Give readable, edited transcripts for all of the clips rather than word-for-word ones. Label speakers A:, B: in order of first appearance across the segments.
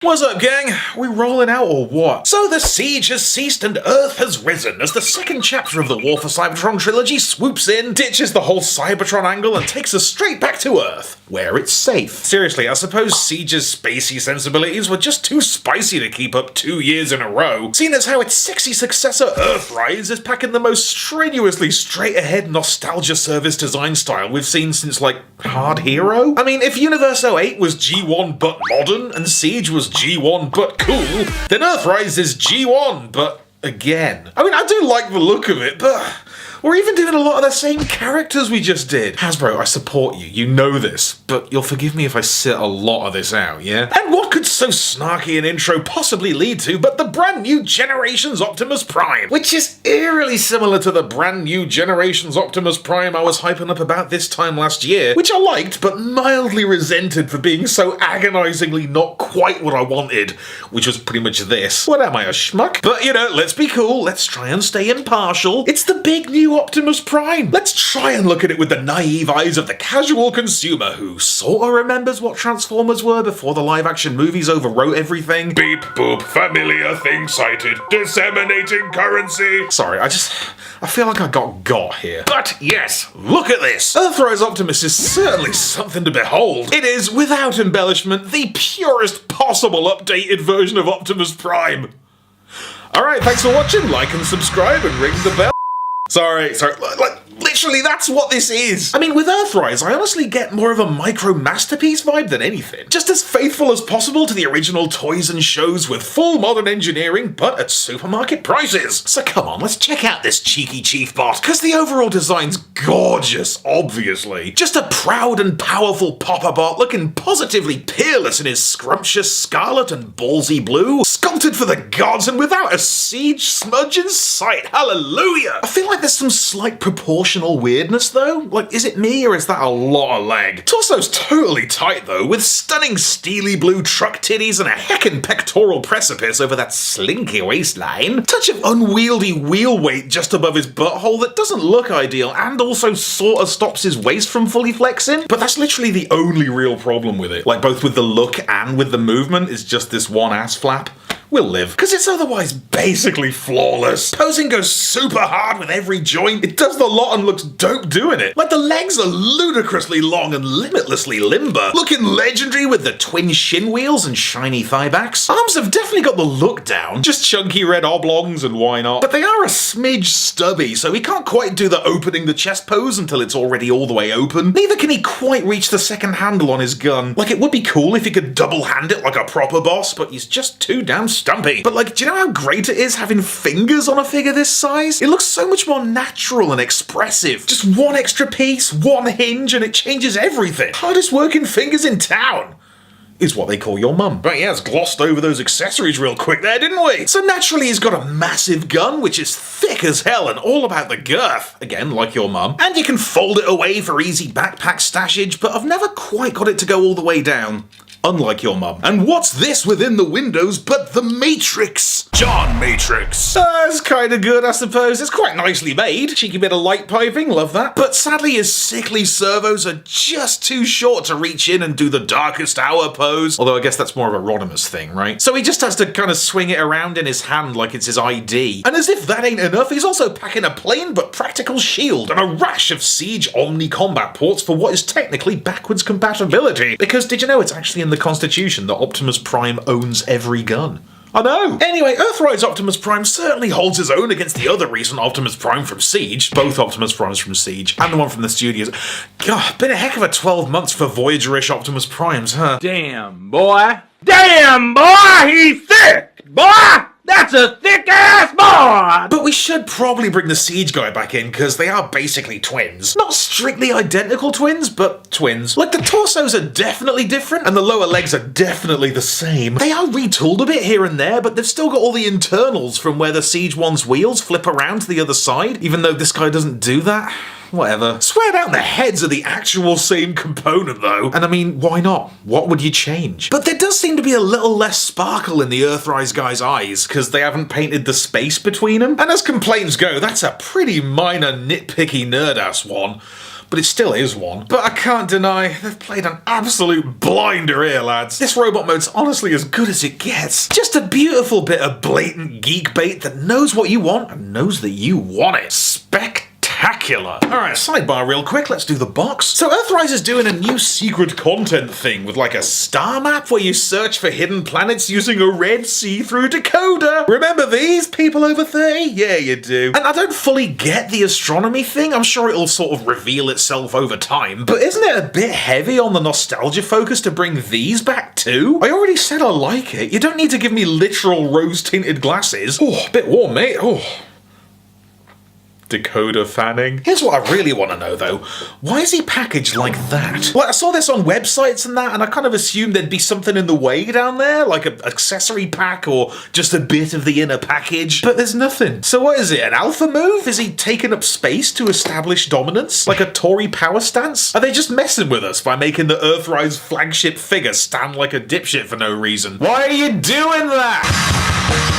A: What's up, gang? We rolling out or what? So the siege has ceased and Earth has risen as the second chapter of the War for Cybertron trilogy swoops in, ditches the whole Cybertron angle and takes us straight back to Earth, where it's safe. Seriously, I suppose Siege's spacey sensibilities were just too spicy to keep up 2 years in a row, seeing as how its sexy successor Earthrise is packing the most strenuously straight-ahead nostalgia service design style we've seen since, like, Hard Hero? I mean, if Universe 08 was G1 but modern, and Siege was G1 but cool, then Earthrise is G1 but again. I mean, I do like the look of it, but we're even doing a lot of the same characters we just did. Hasbro, I support you, you know this, but you'll forgive me if I sit a lot of this out, yeah? And what could so snarky an intro possibly lead to but the brand new Generations Optimus Prime, which is eerily similar to the brand new Generations Optimus Prime I was hyping up about this time last year, which I liked but mildly resented for being so agonizingly not quite what I wanted, which was pretty much this. What am I, a schmuck? But you know, let's be cool, let's try and stay impartial. It's the big new Optimus Prime. Let's try and look at it with the naive eyes of the casual consumer who sorta remembers what Transformers were before the live-action movies overwrote everything. Beep boop, familiar thing sighted, disseminating currency. Sorry, I feel like I got here. But yes, look at this. Earthrise Optimus is certainly something to behold. It is, without embellishment, the purest possible updated version of Optimus Prime. Alright, thanks for watching, like and subscribe and ring the bell. Sorry, like, literally that's what this is. I mean, with Earthrise, I honestly get more of a micro masterpiece vibe than anything. Just as faithful as possible to the original toys and shows with full modern engineering, but at supermarket prices. So come on, let's check out this cheeky chief bot, because the overall design's gorgeous, obviously. Just a proud and powerful popper bot looking positively peerless in his scrumptious scarlet and ballsy blue, sculpted for the gods and without a siege smudge in sight. Hallelujah! I feel like there's some slight proportional weirdness though. Like, is it me or is that a lot of leg? Torso's totally tight though, with stunning steely blue truck titties and a heckin' pectoral precipice over that slinky waistline. Touch of unwieldy wheel weight just above his butthole that doesn't look ideal and also sorta stops his waist from fully flexing. But that's literally the only real problem with it. Like, both with the look and with the movement is just this one ass flap. We'll live, because it's otherwise basically flawless. Posing goes super hard with every joint, it does the lot and looks dope doing it. Like, the legs are ludicrously long and limitlessly limber, looking legendary with the twin shin wheels and shiny thigh backs. Arms have definitely got the look down, just chunky red oblongs and why not. But they are a smidge stubby, so he can't quite do the opening the chest pose until it's already all the way open. Neither can he quite reach the second handle on his gun. Like, it would be cool if he could double hand it like a proper boss, but he's just too damn stumpy. But like, do you know how great it is having fingers on a figure this size? It looks so much more natural and expressive. Just one extra piece, one hinge, and it changes everything. Hardest working fingers in town is what they call your mum. But yeah, it's glossed over those accessories real quick there, didn't we? So naturally he's got a massive gun, which is thick as hell and all about the girth. Again, like your mum. And you can fold it away for easy backpack stashage, but I've never quite got it to go all the way down. Unlike your mum. And what's this within the windows but the Matrix? John Matrix. It's kinda good, I suppose. It's quite nicely made. Cheeky bit of light piping, love that. But sadly his sickly servos are just too short to reach in and do the darkest hour pose. Although I guess that's more of a Rodimus thing, right? So he just has to kind of swing it around in his hand like it's his ID. And as if that ain't enough, he's also packing a plain but practical shield and a rash of Siege Omni combat ports for what is technically backwards compatibility. Because did you know it's actually in the Constitution that Optimus Prime owns every gun? I know! Anyway, Earthrise Optimus Prime certainly holds his own against the other recent Optimus Prime from Siege, both Optimus Primes from Siege, and the one from the studios. God, been a heck of a 12 months for Voyager-ish Optimus Primes, huh?
B: Damn, boy! Damn, boy! He's thick! Boy! That's a thick-ass boy!
A: But we should probably bring the Siege guy back in, because they are basically twins. Not strictly identical twins, but twins. Like, the torsos are definitely different, and the lower legs are definitely the same. They are retooled a bit here and there, but they've still got all the internals from where the Siege one's wheels flip around to the other side, even though this guy doesn't do that. Whatever. Swear down the heads are the actual same component though. And I mean, why not? What would you change? But there does seem to be a little less sparkle in the Earthrise guy's eyes, because they haven't painted the space between them. And as complaints go, that's a pretty minor nitpicky nerd-ass one. but it still is one. But I can't deny, they've played an absolute blinder here, lads. This robot mode's honestly as good as it gets. Just a beautiful bit of blatant geek bait that knows what you want and knows that you want it. Spectacular. Alright, sidebar real quick, let's do the box. So Earthrise is doing a new secret content thing with like a star map where you search for hidden planets using a red see-through decoder. Remember these, people over 30? Yeah, you do. And I don't fully get the astronomy thing. I'm sure it'll sort of reveal itself over time, but isn't it a bit heavy on the nostalgia focus to bring these back too? I already said I like it. You don't need to give me literal rose-tinted glasses. Oh, a bit warm, mate. Oh. Decoder fanning. Here's what I really want to know though. Why is he packaged like that? Like, I saw this on websites and that, and I kind of assumed there'd be something in the way down there, like an accessory pack or just a bit of the inner package, but there's nothing. So what is it, an alpha move? Is he taking up space to establish dominance? Like a Tory power stance? Are they just messing with us by making the Earthrise flagship figure stand like a dipshit for no reason? Why are you doing that?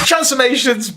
A: Transformations,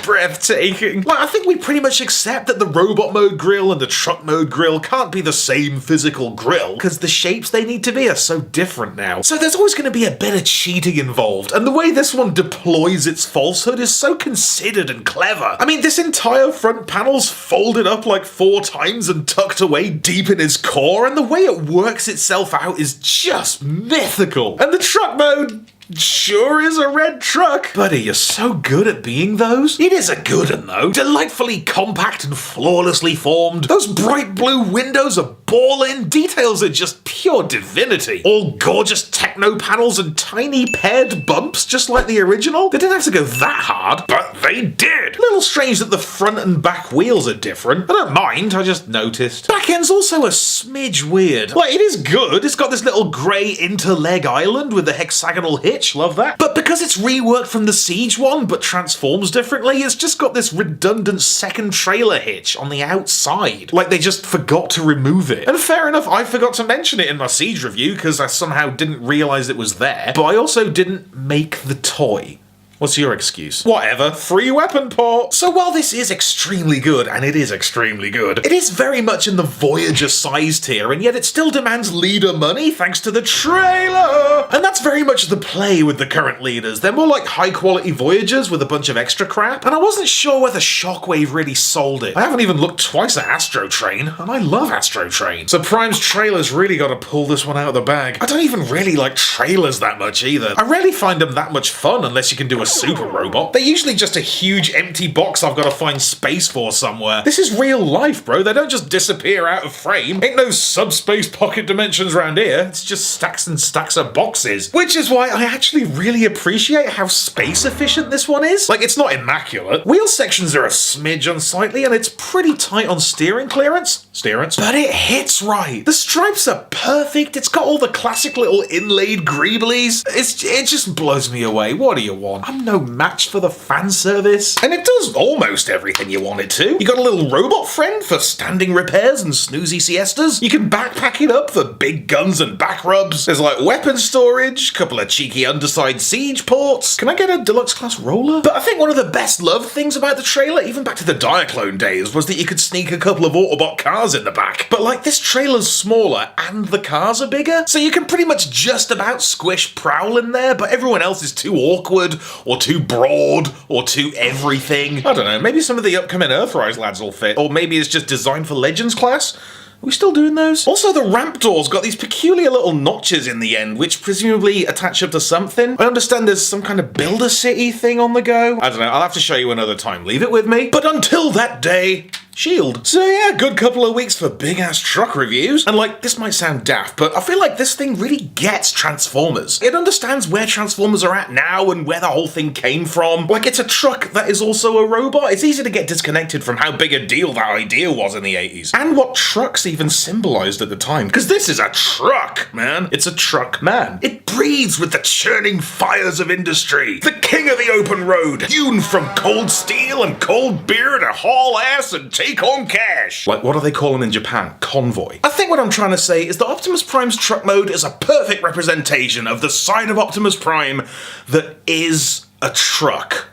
A: breathtaking. Like, I think we pretty much accept that the robot mode grill and the truck mode grill can't be the same physical grill, because the shapes they need to be are so different now. So there's always going to be a bit of cheating involved, and the way this one deploys its falsehood is so considered and clever. I mean, this entire front panel's folded up like 4 times and tucked away deep in its core, and the way it works itself out is just mythical. And the truck mode sure is a red truck. Buddy, you're so good at being those. It is a good one though. Delightfully compact and flawlessly formed. Those bright blue windows are ballin'. Details are just pure divinity. All gorgeous techno panels and tiny paired bumps just like the original. They didn't have to go that hard, but they did. A little strange that the front and back wheels are different. I don't mind, I just noticed. Back end's also a smidge weird. Like, it is good. It's got this little grey interleg island with a hexagonal hitch. Love that. But because it's reworked from the Siege one, but transforms differently, it's just got this redundant second trailer hitch on the outside. Like they just forgot to remove it. And fair enough, I forgot to mention it in my Siege review because I somehow didn't realise it was there. But I also didn't make the toy. What's your excuse? Whatever, free weapon port. So while this is extremely good, and it is extremely good, it is very much in the Voyager size tier, and yet it still demands leader money thanks to the trailer. And that's very much the play with the current leaders. They're more like high quality Voyagers with a bunch of extra crap, and I wasn't sure whether Shockwave really sold it. I haven't even looked twice at Astro Train, and I love Astro Train. So Prime's trailer's really got to pull this one out of the bag. I don't even really like trailers that much either. I rarely find them that much fun unless you can do a super robot. They're usually just a huge empty box I've got to find space for somewhere. This is real life, bro. They don't just disappear out of frame. Ain't no subspace pocket dimensions around here. It's just stacks and stacks of boxes. Which is why I actually really appreciate how space efficient this one is. Like, it's not immaculate. Wheel sections are a smidge unsightly, and it's pretty tight on steering clearance. But it hits right. The stripes are perfect. It's got all the classic little inlaid greeblies. It just blows me away. What do you want? I'm no match for the fan service. And it does almost everything you want it to. You got a little robot friend for standing repairs and snoozy siestas. You can backpack it up for big guns and back rubs. There's like weapon storage, couple of cheeky underside siege ports. Can I get a deluxe class roller? But I think one of the best loved things about the trailer, even back to the Diaclone days, was that you could sneak a couple of Autobot cars in the back. But like, this trailer's smaller and the cars are bigger, so you can pretty much just about squish Prowl in there, but everyone else is too awkward or too broad or too everything. I don't know, maybe some of the upcoming Earthrise lads will fit, or maybe it's just designed for Legends class. Are we still doing those? Also, the ramp door's got these peculiar little notches in the end, which presumably attach up to something. I understand there's some kind of Builder City thing on the go. I don't know, I'll have to show you another time. Leave it with me. But until that day, Shield. So yeah, good couple of weeks for big ass truck reviews. And like, this might sound daft, but I feel like this thing really gets Transformers. It understands where Transformers are at now and where the whole thing came from. Like, it's a truck that is also a robot. It's easy to get disconnected from how big a deal that idea was in the 80s. And what trucks even symbolized at the time. Because this is a truck, man. It's a truck man. It breathes with the churning fires of industry. The king of the open road, hewn from cold steel and cold beer to haul ass and take take on cash. Like, what do they call them in Japan? Convoy. I think what I'm trying to say is that Optimus Prime's truck mode is a perfect representation of the side of Optimus Prime that is a truck.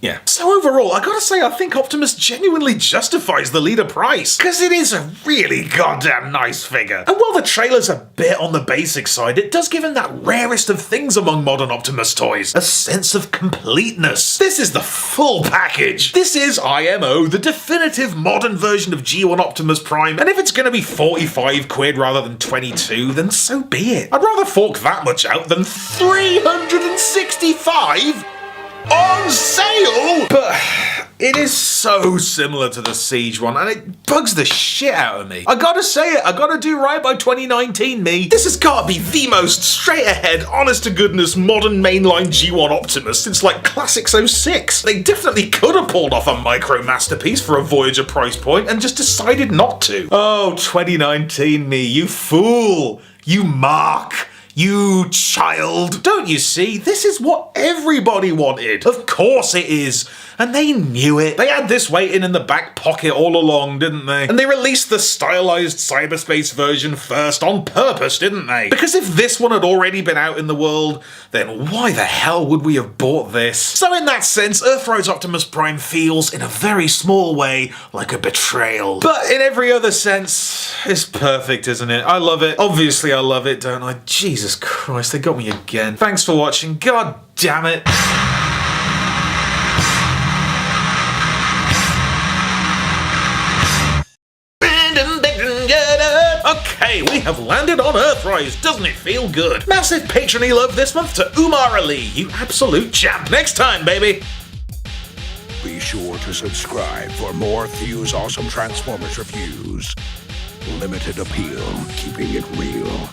A: Yeah. So overall, I gotta say, I think Optimus genuinely justifies the leader price, because it is a really goddamn nice figure. And while the trailer's a bit on the basic side, it does give him that rarest of things among modern Optimus toys, a sense of completeness. This is the full package. This is IMO, the definitive modern version of G1 Optimus Prime, and if it's gonna be 45 quid rather than 22, then so be it. I'd rather fork that much out than 365 on sale! But it is so similar to the Siege one, and it bugs the shit out of me. I gotta say it, I gotta do right by 2019 me. This has gotta be the most straight ahead, honest to goodness, modern mainline G1 Optimus since like Classics 06. They definitely could have pulled off a micro masterpiece for a Voyager price point and just decided not to. Oh, 2019 me, you fool! You mark! You child! Don't you see? This is what everybody wanted. Of course it is. And they knew it. They had this waiting in the back pocket all along, didn't they? And they released the stylized cyberspace version first on purpose, didn't they? Because if this one had already been out in the world, then why the hell would we have bought this? So in that sense, Earthrise Optimus Prime feels, in a very small way, like a betrayal. But in every other sense, it's perfect, isn't it? I love it. Obviously I love it, don't I? Jesus Christ, they got me again. Thanks for watching. God damn it. Okay, we have landed on Earthrise. Doesn't it feel good? Massive patrony love this month to Umar Ali, you absolute champ. Next time, baby.
C: Be sure to subscribe for more Thew's awesome Transformers reviews. Limited appeal, keeping it real.